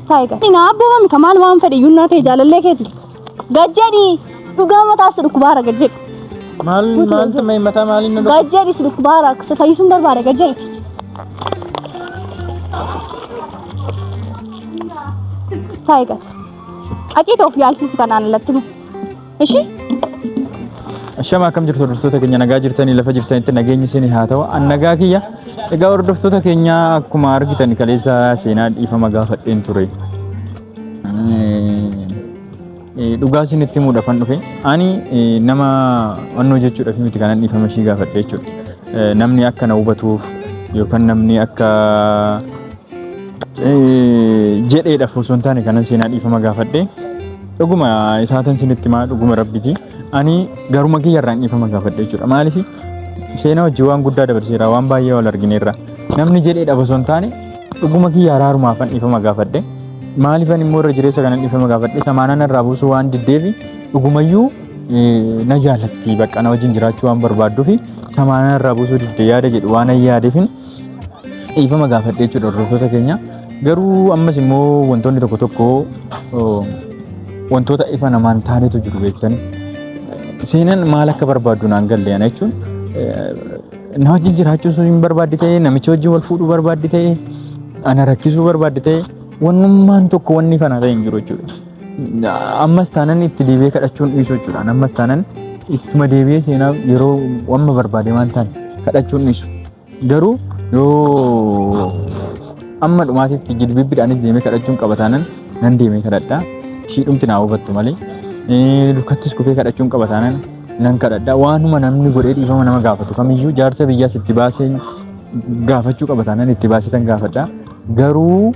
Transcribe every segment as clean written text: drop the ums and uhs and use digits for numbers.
Taiga. Ina abboomami kamaan waan fedhe yunnaa ta'e jaalallee keeti. Gajjadi dhugaa mataa si dhukkubaara gajjadi. Maal tamay mataa maaliin na gajjadi si dhukkubaara akka fayyisuun barbaada gajjadi. Taiga. Aqii toof yaalchisi kanaan lattimu. Ishi? Ashama akkam jirtu hordoftoota keenya nagaa jirtanii lafa jirtanitti nageenyi isinii haa ta'u. An nagaa kiyya. Egaa hordoftoota keenya akkuma argitan kaleessa seenaa dhiifama gaafadheen ture. Dhugaa isinitti muudhaafan dhufe. Ani nama wannoo jechuudhaaf miti kanan dhiifama ishii gaafadhe jechuudha. Namni akka na hubatuuf yookaan namni akka jedheedhaaf osoo hin taane kanan seenaa dhiifama gaafadhe. Dhuguma isaatan isinitti maa dhuguma rabbiti. Ani garuma kiyyarraan dhiifama gaafadhe jechuudha. Maaliif seenaa hojii waan guddaa dabarseera waan baay'ee wal argineerra. Namni jedheedhaaf osoo hin taane dhuguma kiyya araarumaafan dhiifama gaafadhe. Maaliifan immoo irra jireessa kanan dhiifama gaafadhe samaanan irraa buusuu waan diddeefi dhugumayyuu na jaalatti bakka na wajjin jiraachuu waan barbaadduufi samaanan irraa buusuu diddee yaada jedhu waan yaadeefin dhiifama gaafadhe jechuudha hordoftoota keenya. Garuu ammas immoo wantoonni tokko tokko wantoota ifa namaan taanetu jiru beektanii. Seenaan maal akka barbaaddu naan galle ana jechuun na wajjin jiraachuu hin barbaadde ta'e namicha wajjin wal fuudhuu barbaadde ta'e ana rakkisuu barbaadde ta'e wannummaan tokko wanni kana ta'e hin jiru jechuudha. Ammas taanan itti deebi'ee kadhachuun dhiisu jechuudha. Ammas taanan ittuma deebi'ee seenaa yeroo wamma barbaade waan taane kadhachuun dhiisu. Garuu yoo amma dhumaatitti jilbibbiidhaanis deemee kadhachuun qaba taanan nan deemee kadhadhaa. Shiidhumti naa hubattu malee dukkattis kufee kadhachuun qaba taanan nan kadhadhaa. Waanuma namni godhee dhiifama nama gaafatu kamiyyuu jaarsa biyyaas itti baasee gaafachuu qaba taanan itti baasitan gaafadhaa. Garuu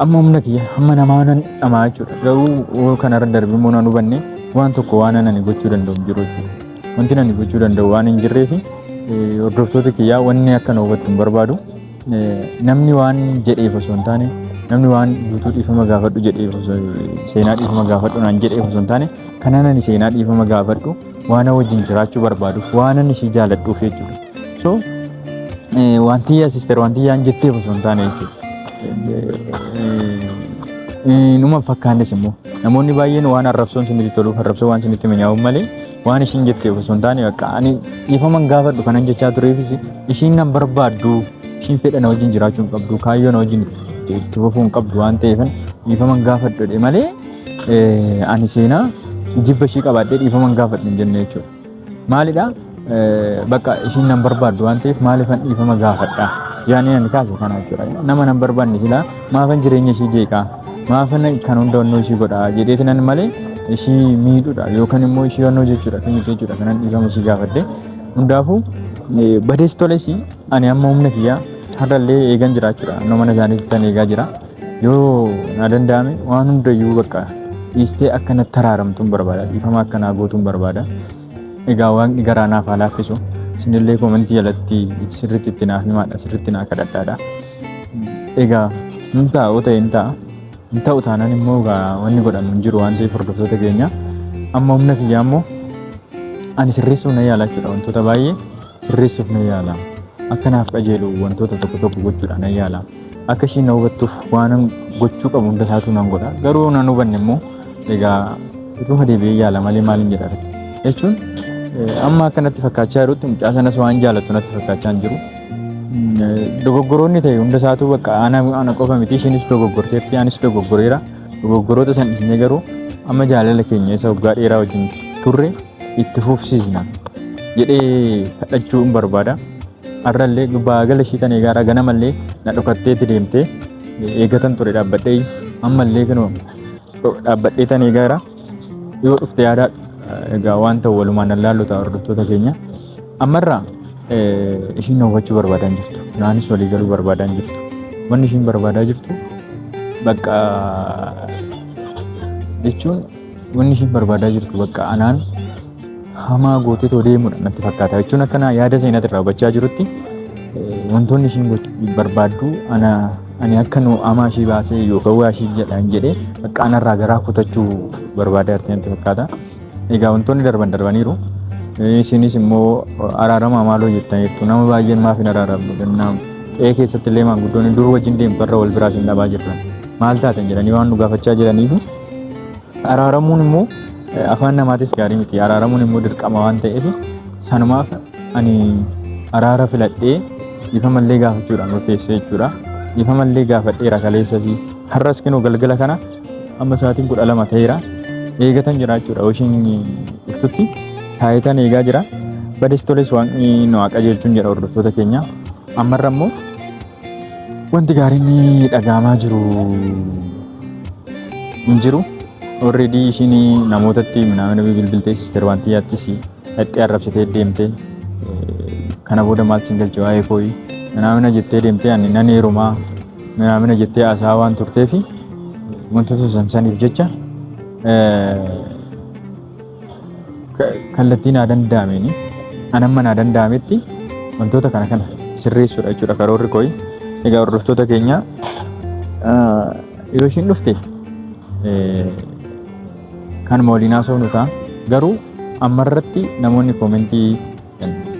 amma humna kiyya amma namaa nan dhamaa jechuudha. Garuu kanarra darbii immoo nan hubanne waan tokko waan ani gochuu danda'u jiru jechuudha. Wanti ani gochuu danda'u waan hin jirreefi hordoftoota kiyyaa wanni akka na hubattu hin barbaadu. Namni waan jedheef osoo hin taane namni waan guutuu dhiifama gaafadhu jedheef osoo seenaa dhiifama gaafadhu naan jedheef osoo hin taane kanaan ani seenaa dhiifama gaafadhu waan wajjin jiraachuu barbaadu waan ani ishii jaaladhuuf jechuudha. So wanti yaa sister wanti yaan jetteef osoo hin taane jechuudha. Numa fakkaannes immoo namoonni baay'een waan arrabsoon isinitti toluuf arrabsoo waan isinitti mi'aawu malee waan ishiin jetteef osoo hin taane bakka ani dhiifama gaafadhu kanan jechaa tureefis ishiin nan barbaaddu ishiin fedha na wajjin jiraachuu hin qabdu kaayyoo na wajjin itti fufuu hin qabdu waan ta'eef dhiifama gaafadhu malee ani seenaa jibba ishii qabaadhee dhiifama gaafadhu hin jenne jechuudha. Maalidhaa bakka ishiin nan barbaaddu waan ta'eef maaliifan dhiifama gaafadhaa yaani ani kaase kana jechuudha. Nama nan barbaanne silaa maafan jireenya ishii jeeqaa maafan kan hunda wannoo ishii godhaa jedheeti nan malee ishii miidhuudha yookaan immoo ishii wannoo jechuudha kan miti jechuudha kanan dhiifama ishii gaafadhe. Hundaafuu badees toles ani amma humna kiyyaa har'allee eegan jiraachuudha. Nama mana isaaniitti kan eegaa jira. Yoo na danda'ame waan hundayyuu bakka dhiistee akka natti taraaramtuun barbaada. Dhiifama akkanaa gootuun barbaada. Egaa waaqni garaa naaf haa laaffisu. Isinillee komentii jalatti sirriitti itti naaf himaadha. Sirriitti naa kadhadhaadha. Egaa hin taa'u ta'e hin ta'a. Hin ta'u taanaan immoo wanni godhamu hin jiru waan ta'eef hordoftoota keenya. Amma humna kiyyaa immoo ani sirreessuuf na yaala jechuudha. Wantoota baay'ee sirreessuuf na yaala. Akka naaf qajeelu wantoota tokko tokko gochuudhaan na yaala. Akka isheen na hubattuuf waan gochuu qabu hunda isaatu nan godha. Garuu nan hubanne immoo egaa ituma deebi'ee yaala malee maaliin jedha jechuun amma akkanatti fakkaachaa jirutti mucaa sanas waan jaallattu natti fakkaachaa hin jiru. Dogoggoroonni ta'e hunda isaatu bakka ana qofa miti isheenis dogoggorteetti anis dogoggoreera. Dogoggoroota san dhiisnee garuu amma jaalala keenya isa waggaa dheeraa wajjin turre itti fufsiisna jedhee kadhachuu hin barbaada. Har'allee baagala ishii tan eegaara ganamallee na dhokatteetti deemtee eegatan ture dhaabbadhee ammallee kanuma dhaabbadhee tan eegaara yoo dhufte yaada egaa waan ta'u walumaan laallu ta'a hordoftoota keenya. Ammarraa ishiin na hubachuu barbaadaa jirtu. Naanis walii galuu barbaadaa jirtu. Wanni ishiin barbaadaa jirtu bakka jechuun wanni ishiin barbaadaa jirtu bakka anaan hamaa gootee too deemudha natti fakkaata jechuun akkana yaada seenaati irraa hubachaa jirutti wantoonni ishiin barbaaddu ani akka nu hamaa ishii baasee yookaan waa ishii jedhaan jedhee bakka anarraa garaa kutachuu barbaadaa jirti natti fakkaata. Egaa wantoonni darbaniiru. Isinis immoo araarama maaloo jettaniirtu nama baay'een maaf hin araaramne qe'ee keessatti illee maanguddoonni dur wajjin deemtu irra wal biraas hin dhabaa jirran. maal taatan jedhanii waan nu gaafachaa jiraniif araaramuun immoo afaan namaatis gaarii miti. Araaramuun immoo dirqama waan ta'eef sanumaaf ani araara filadhee ifa mallee gaafachuudhaan murteessee jechuudha. Ifa mallee gaafadheera kaleessasii har'as kinoo galgala kana amma sa'aatiin 12 ta'eera. Eegatan jira jechuudha. Hojiin dhuftutti taayitaan eegaa jira. Badistoles waan nu qajeelchuun jedha hordoftoota keenya. Ammarra immoo wanti gaariin dhagahamaa jiru hin jiru. Already ishiin namootatti mana bilbiltee sister wanti yaattis dhaqxee arrabsitee deemtee kana booda maal singalchi waa'ee kooyi mana jettee deemtee ani nan heerumaa mana jettee haasaa waan turteef wantoota sansaniif jecha kallattiin haa danda'ameen anamma naa danda'ametti wantoota kana sirreessuudha jechuudha karoorri kooyi. Egaa hordoftoota keenya yeroo ishiin dhufte kan waliin haasofnu ta'a. Garuu ammarratti namoonni koomentii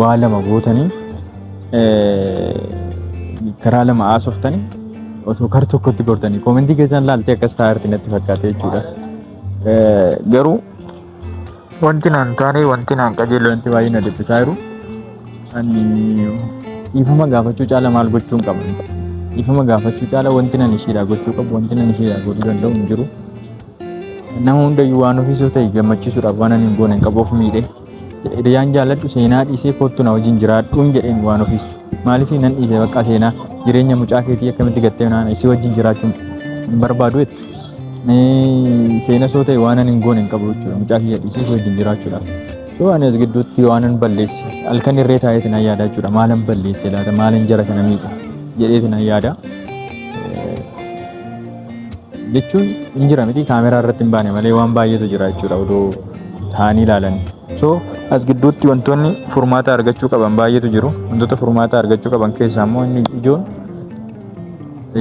waa lama gootanii karaa lama haasoftanii osoo kar tokkotti gortanii koomentii keessan laaltee akkas taa'arti natti fakkaate jechuudha. Garuu wanti naan taane wanti naan qajeelu wanti baay'ee na dhibbisaa jiru. Ani ifama gaafachuu caala maal gochuun qaba? Ifama gaafachuu caala wanti nan ishiidhaa gochuu qabu wanti nan ishiidhaa godhuu danda'u hin jiru. Nama hundayyuu waan ofiisoo ta'e gammachiisuudhaaf waan ani hin goone hin qabu of miidhe. Hiriyaan jaalladhu seenaa dhiisee kottu na wajjin jiraadhuun jedheen waan ofiis. Maaliif nan dhiise bakka seenaa jireenya mucaa keetii akkamitti gattee naan isii wajjin jiraachuun hin barbaadu jetti. Seena soo ta'e waan ani hin goone hin qabu jechuudha. Mucaa kiyya dhiisee isii wajjin jiraachuudhaaf. So ani as gidduutti waan an balleesse halkan irree taa'eeti nan yaada jechuudha. Maalan balleesse laata maalan jara kana miidha jedheeti nan yaada. Jechuun hin jira miti kaameraa irratti hin baane malee waan baay'eetu jira jechuudha odoo taa'anii ilaalanii. So as gidduutti wantoonni furmaata argachuu qaban baay'eetu jiru. Wantoota furmaata argachuu qaban keessaa immoo inni ijoon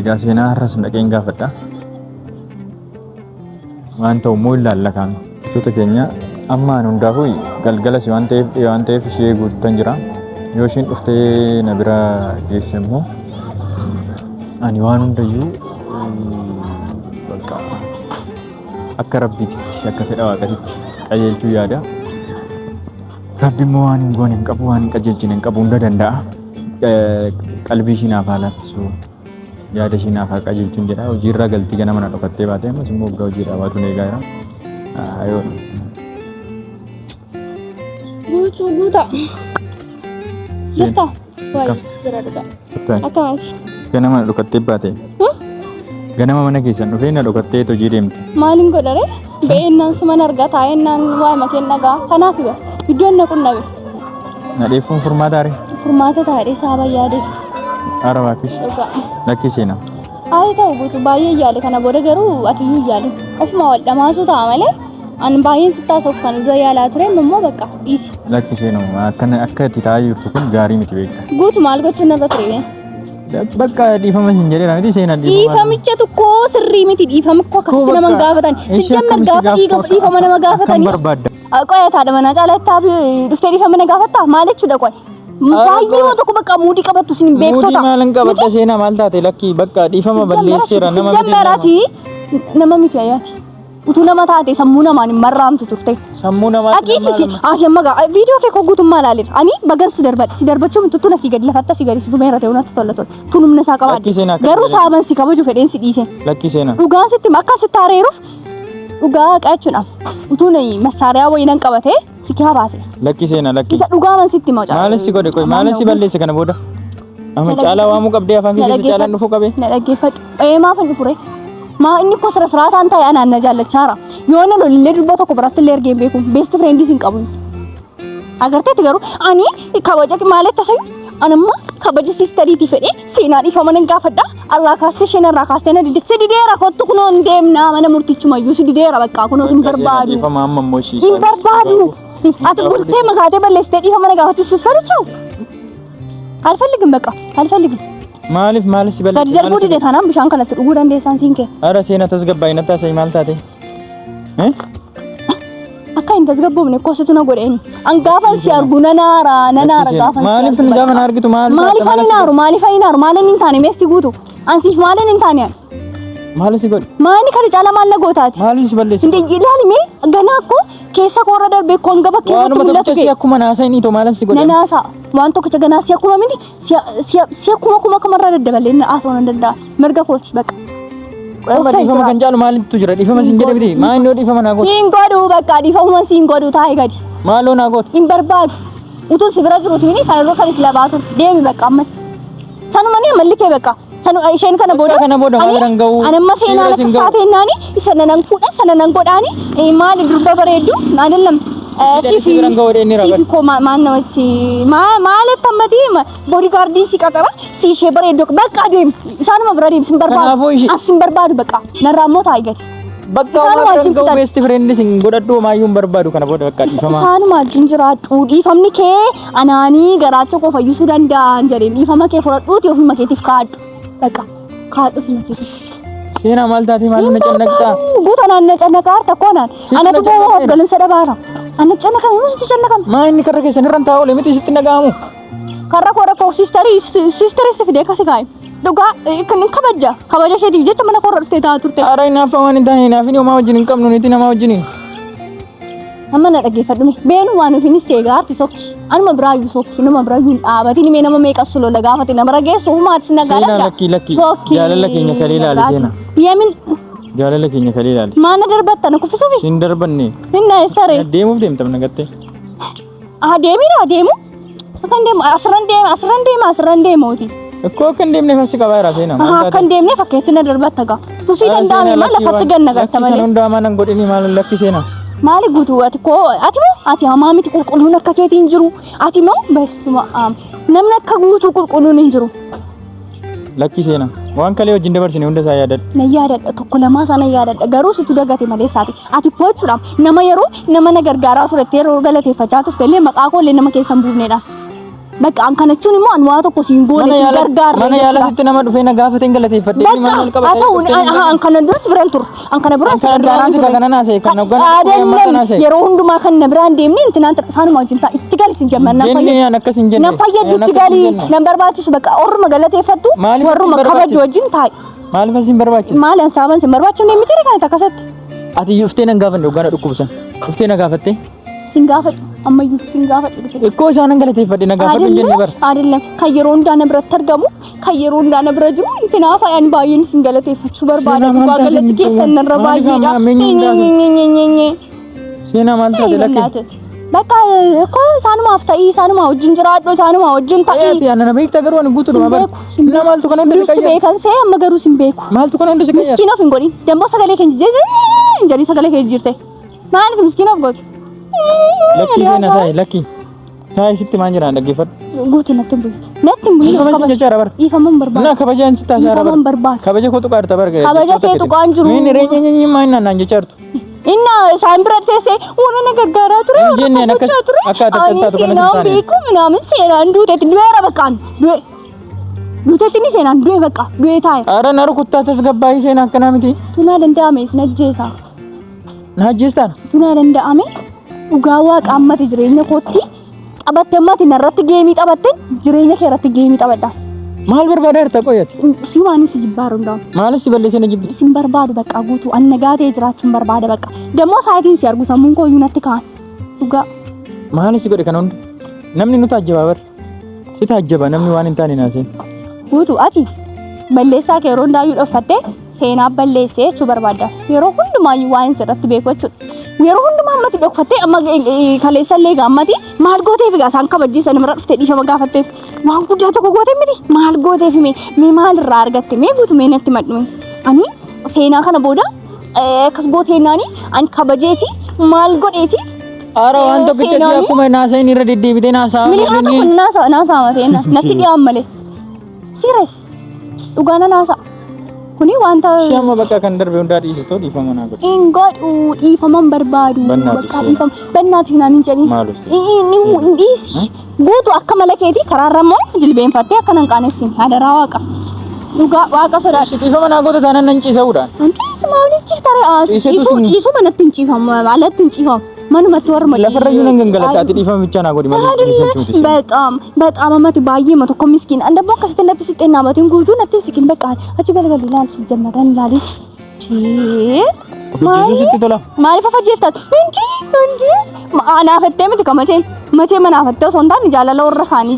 egaa seenaa har'as dhaqeen gaafadha. Waan ta'u immoo ilaalla kaame. Wantoota keenya amma an hundaafuu galgalas waan ta'eef ishee guutuutan jira. Yoo ishiin dhuftee na bira geesse immoo ani waan hundayyuu akka rabbiitti akka fedha waaqatitti qajeelchuu yaada. Rabbi immoo waan hin goone hin qabu waan hin qajeelchine hin qabu hunda danda'a. Qalbii ishii naaf haa laaffisu yaada ishii naaf haa qajeelchuun jedha. Hojiirra galtii ganama na dhokattee baatee ammas immoo waggaa hojiirraa baatuun eegaa jira. Guuta. Jasta. Wayi jira dhugaa. Akkamitti? Ganama na dhokattee baatee. Ganama mana keessan dhufee na dhokattee hojii deemte. Maaliin godhare? Be'ennaan suman argaa taa'ennaan waa makeen nagaa. Kanaaf iba iddoon na qunnabe. Na dheeffuun furmaata are? Furmaata taa'ee saaba yaade. Arabaafis. Lakki seenaa. Haa ta'u guutuu baay'ee yaade kana booda garuu atiyyuu yaade. Ofuma wal dhamaasuu ta'a malee ani baay'een sittaa soof kan dura yaalaa ture immoo bakka dhiisi. Lakki seenaa akka itti taa'aa jirtu kun gaarii miti beekta. Guutuu maal gochuun narra ture? Bakka dhiifama hin jedhee miti seenaa dhiifama. Dhiifamicha tokko sirrii miti dhiifama koo akkasitti nama gaafatan. Sijjamar gaafa dhiifama nama gaafatanii. Kan barbaadda. Qoyataadha mana caalatti dhuftee dhiifama na gaafatta maal jechuudha qoy. Baay'ee waan tokko bakka muudii qabattu sin beektota. Muudii maalan qabatta seenaa maal taate lakki bakka dhiifama balleesseera nama miti. Sijjamaraati nama miti ayaati. Utuu nama taate sammuu namaan hin marraamtu turte. Sammuu namaa. Aqiitti amma viidiyoo kee guutummaa ilaaleera. Ani bagan si darbachuu mituutu na si gadi lafatta si gadi si tumeera ta'uu natti tola. Tunumna isaa qabaadde. Garuu saaban si kabaju fedheen si dhiise. Lakki seenaa. Dhugaan sitti akka sitti haareeruuf dhugaa qachuudha. Utuu massaariyaa wayinan qabatee si kihaa baase. Lakki seenaa lakki. Isa dhugaaman sitti maa caalaa. Maalis si godhe qoy maalis si balleesse kana booda. Amma caalaa waamuu qabdee afaan keessatti caalaan dhufuu qabee. Na dhaggeeffadhu. Maaf hin dhufure? Maa inni ko siraataan ta'e anaan na jaallachaara. Yoo na lolillee durba tokko biratti illee ergeen beeku. Best friend isin qabu. Agarteetti garuu ani kabaja maalitti tasayu anamma kabaja sistariitii fedhee seenaa dhiifama nan gaafadha. Irraa kaastee isheen irraa kaastee na didde. Si dideera kottu kunoo hin deemnaa mana murtichumayyuu si dideera bakka kunoo hin barbaadu. Dhiifama amma immoo ishii. Hin barbaadu. Ati bultee makaatee balleessitee dhiifama na gaafachuu sissarichuu. Alfalligin bakka alfalligin. Maaliif si balleesse? Gadi darbuu dide tanaan bishaan kanatti dhuguu dandeessan siin kee. Ara seenaa tasgabbaa'ii natti haasa'ii maal taate? Akka hin tasgabboofne kositu na godheeni. An gaafan si argu nanaara gaafan si. Maaliif ni gaafa na argitu maaliif ani naaru maalin hin taane meesti guutu. An siif maalin hin taane. Maalis godhe. Maani kana caalaa maal gootaati? Maalis balleessa. Inde ilaalime ganaa akkoo keessa koora darbee koon gaba keessa mul'atu kee. Akkuma naasanii to maalis godhe. Nanaasa waan tokko ganaa si akkuma miti si akkuma kamarraa daddabalee naasoo nan danda'a mirga kooti baqa. Dhiifama kan caalu maalitu jira? Dhiifama siin jedhe biti. Maa inni dhiifama naa gootu? Siin godhu bakka dhiifama siin godhu taa'ee gadi. Maaloo naa gootu? Hin barbaadu. Utuun si bira jiruuti mini kana irra kan itti labaa turte deemi bakka ammas. Sanuma ni mallikee bakka. Sanu isheen kana booda maalan ga'u anamma seenaa akka saatenaani isa nanan fuudha sana nan godhaani maal durba bareedu maadallam sifi ko maan namatti maal tammati bodyguard si qatara si ishee bareedu bakka deem isaanuma bira deem sin barbaadu asin barbaadu bakka narraammoo taa'igati bakka waan ga'u best friend sin godhadhu maayyuun barbaadu kana booda bakka dhiifama isaanuma wajjin jiraadhu dhiifamni kee anaanii garaacha koo fayyisuu danda'an jedhee dhiifama kee fudhadhuuti ofuma keetiif kaadhu Baka, kaadhu fi nakiti. Seenaa maal taatee maal na cannaqxaa? Guutaan ana cannaqaa harta koonaan. Ana tu bawa of galumsa dhabaara. Ana cannaqaa musti cannaqaa. Maa inni karra keessan irraan taa'u lemiti sitti nagaamu. Karra koora koo sisterii si fidee kasi kaa'e. Dhugaa kan kabaja isheetiif jecha mana koora dhuftee taa'aa turte. Aara inaaf waan hin taane inaaf inni homaa wajjin hin qabnu niti namaa wajjin. Amma na dhaggeeffadhume beenu waan ofiinis seegaarti sokki anuma biraayyuu sokki nama biraayyuu hin dhaabatin mee nama meeqas lola gaafate nama rageessu humaatis nagaadha lakki jaalala keenya kalee ilaali seena yemin jaalala keenya kalee ilaali maana darbatta na kuffisuufi sin darbanne hinna sare deemuuf deemtam nagatte deemu kan deemu asran deemooti Ekkoo kan deemne fasi qabaara seena kan deemne fakkeetti na darbatta gaa tusii danda'ame maal lafatti ganna gatta malee hundaa maanan godhini maal lakki seena Maali guutuu ati hamaa miti qulqulluun akka keetiin jiru ati moo basuma namni akka guutuu qulqulluun hin jiru. Lakki seena waan kalee wajjin dabarsine hunda isaa yaadadha. Na yaadadha tokko lamaa sana yaadadha garuu situ dagate malee saati ati jechuudhaaf nama yeroo nama na gargaaraa turte yeroo galateeffachaa turte illee maqaa koo illee nama keessan buufneedha. Bakka an kana jechuun immoo an waa tokko siin goone siin gargaarre mana yaala sitti nama dhufee na gaafateen galateeffadhe inni maal wal qabatee an kana duras biran tur an kana biran gargaaraan ture kana naasee kan hoggana yeroo hundumaa kan na biraan deemne intinaan saanuma wajjin ta'a itti gali sin jamman jenne an akkas hin jenne na fayyadu itti gali nan barbaachisu bakka orruma galateeffattu warruma kabaju wajjin ta'i maal fasin barbaachisu maal an saaban sin barbaachisu ne miti kana takkasatti ati uftee nan gaafanne hoggana dhukkubsan uftee na gaafatte sin gaafadhu ammayyuu sin gaafadhu dhufe ekkoo isaanan galateeffadhe na gaafadhu jenne bar አይደለም kan yeroo hundaa na biratti argamu kan yeroo hundaa na bira jiru intinaa fayyan baay'een sin galateeffachuu barbaada dhugaa galatti keessan narra baay'eedha seenaa maal taate lakkee bakka ekkoo isaanumaaf ta'ii isaanuma wajjin jiraadhu isaanuma wajjin ta'ii ati ana beekta garuu ani guutuudha bar na maaltu kana hunda si beekan see amma garuu sin beeku maaltu kana hunda si qayyar miskiin of hin godhin dammoo sagalee keenya jedhii sagalee keenya jirte maaliif miskiin of godhu Lakki seena taa'e lakki taa'e sitti maan jiraan dhaggeeffadhu guutuu natti hin bu'in kabaja jechaadha bar dhiifaman barbaadu na kabajaan sitti hasaara bar kabaja koo tuqaarta bar kabaja kee tuqaan jiru inni reenyeenyi maan naan jechaartu inna isaan bira teessee waan na gargaaraa ture jenne akkas akka tattaatu kana seenaan beeku minaamin seenaan duuteetti du'eera bakkaan duuteetti ni seenaan du'e bakka du'e taa'e ara na rukuttaa tasgabbaa'ii seenaa akkanaa miti tunaa danda'ame isna ajjeesaa na ajjeestaan tunaa danda'ame dhugaa waaqa ammati jireenya kootti qabatte ammati narratti geemii qabatte jireenya kee irratti geemii qabadha maal barbaadaa jirta qoyat si waan si jibbaaru ndaam maalis si balleessee na jibbi sin barbaadu bakka guutuu an nagaatee jiraachuun barbaada bakka dammoo saatiin si argu sammuun koo iyyuu natti kaan dhugaa maalis si godhe kana hunda namni nu taajjabaa bar si taajjaba namni waan hin taane naaseen guutuu ati balleessaa kee yeroo hundaayyuu dhoffattee seenaa balleessee jechuu barbaada yeroo hundumaayyuu waan sirratti beeku jechuudha yeroo hundumaa ammati dhokfattee amma kaleessallee gaammati maal gooteef egaa isaan kabajjiisan namarra dhuftee dhiifama gaafatteef waan guddaa tokko goote miti maal gooteef mee maal irraa argatte mee guutumee natti madhume ani seenaa kana booda akkas gooteennaani ani kabajeeti maal godheeti Ara waan tokkicha si akkuma naasa'in irra deddeebitee naasa'a naasa'a mateena natti dhiyaan malee sirees dhugaana naasa'a kuni wanta shama bakka kan darbe hundaa dhiisitoo dhiifama naa godhe ingodhu dhiifaman barbaadu bakka dhiifama bannaati naan hin jedhin inni dhiisi guutuu akka malakeeti karaarra immoo jilbeenfattee akka nan qaanessin hadaraa waaqa dhugaa waaqa sodaadha dhiifama naa goota taanaan nan ciisa'uudhaan maaliif ciiftare ciisuu manatti hin ciifamu maalatti hin ciifamu manumatti warra macii lafarrayyuu nan gangalataati dhiifama bicha naa godhi malee dhiifamchuuti በጣም amati baay'ee ma tokko miskiin anda bokka sitti natti sitti naamatiin guutuu natti sikin beekaa achi galgal ilaal si jammadan ilaali sitti tola maaliif afajjeeftaat inji anaafattee miti kamacheen machee manaafattee osoo hin taane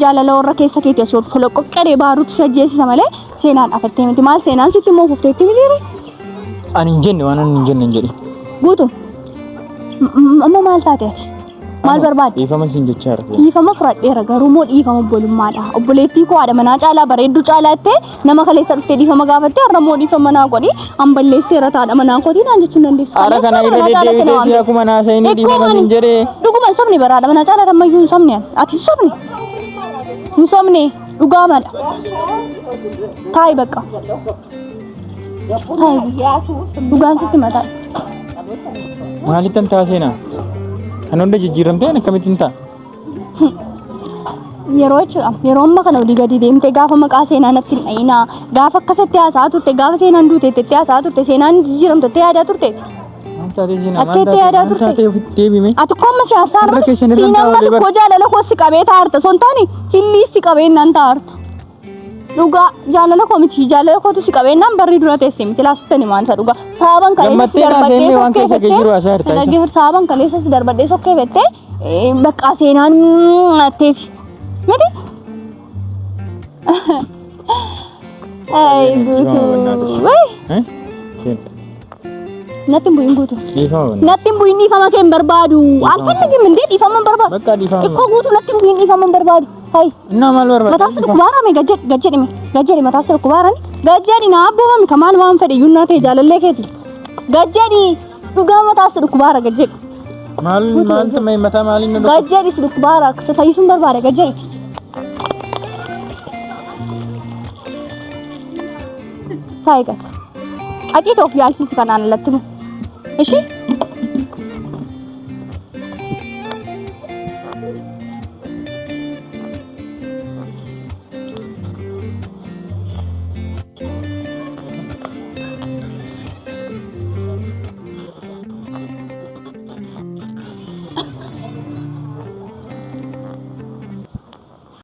jaalala warra keessa keetii osoo foloqqoqqee baaruutu sajjeessisa malee seenaan afattee miti maal seenaan sitti immoo kufteetti miliire ani hin jenne waan ani hin jenne hin jedhi guutu amma maal taateeti maal barbaadde dhiifama siin jechaara dhiifama fudhadheera garuu moo dhiifama obbolummaadha obboleettii koo haadha manaa caalaa bareedduu caalaatti nama kaleessa dhuftee dhiifama gaafattee har'a moo dhiifama naa godhi amballeesseera taadha manaa kootii naan jechuun dandeessu ara kana irra deddeebitee si akkuma naasa'inii dhiifama siin jedhee dhuguma hin sobne baraadha manaa caalaa tammayyuu hin sobne ati hin sobne dhugaa mala taayi bakka dhugaan sitti mataa maalittan taaseenaa kan hunda jijjiiramtee akkamittiin ta'a yeroo jechuudha yeroo amma kana olii gadi deemtee gaafa maqaa seenaa natti hin dhayinaa gaafa akkasitti haasaa turte gaafa seenaan duuteetti haasaa turte seenaan jijjiiramtetti yaadaa turte atteetti yaadaa turte ati koomma si haarsaa irratti siinamma tokko jaalala koossi qabee taarta sontaani hilliissi qabeennaan taarta dhugaa jaalala koo miti jaalala kootu si qabeennaan barri dura teesse miti laastani maansa dhugaa saaban kaleessa darbadhee sokkee fettee saaban kaleessa darbadhee sokkee fettee bakka seenaan atteeti miti ay guutu way natti bu'in guutu natti bu'in dhiifama kee barbaadu alfanni kim indee dhiifama barbaadu bakka dhiifama ikkoo guutu natti bu'in dhiifama barbaadu hay እና ማል barbaadu mataas dukubaarame gajjedi mataas dukubaarani gajjedi na abboomami kamaan waan fedhe yunnaa ta'e jaalallee keeti gajjedi dhugaa mataas dukubaara gajjedi maal tamay mata maalin no gajjedi dukubaara sa fayyisuun barbaada gajjedi taayigat aqii toof yaalchisi kanaan alatti eshi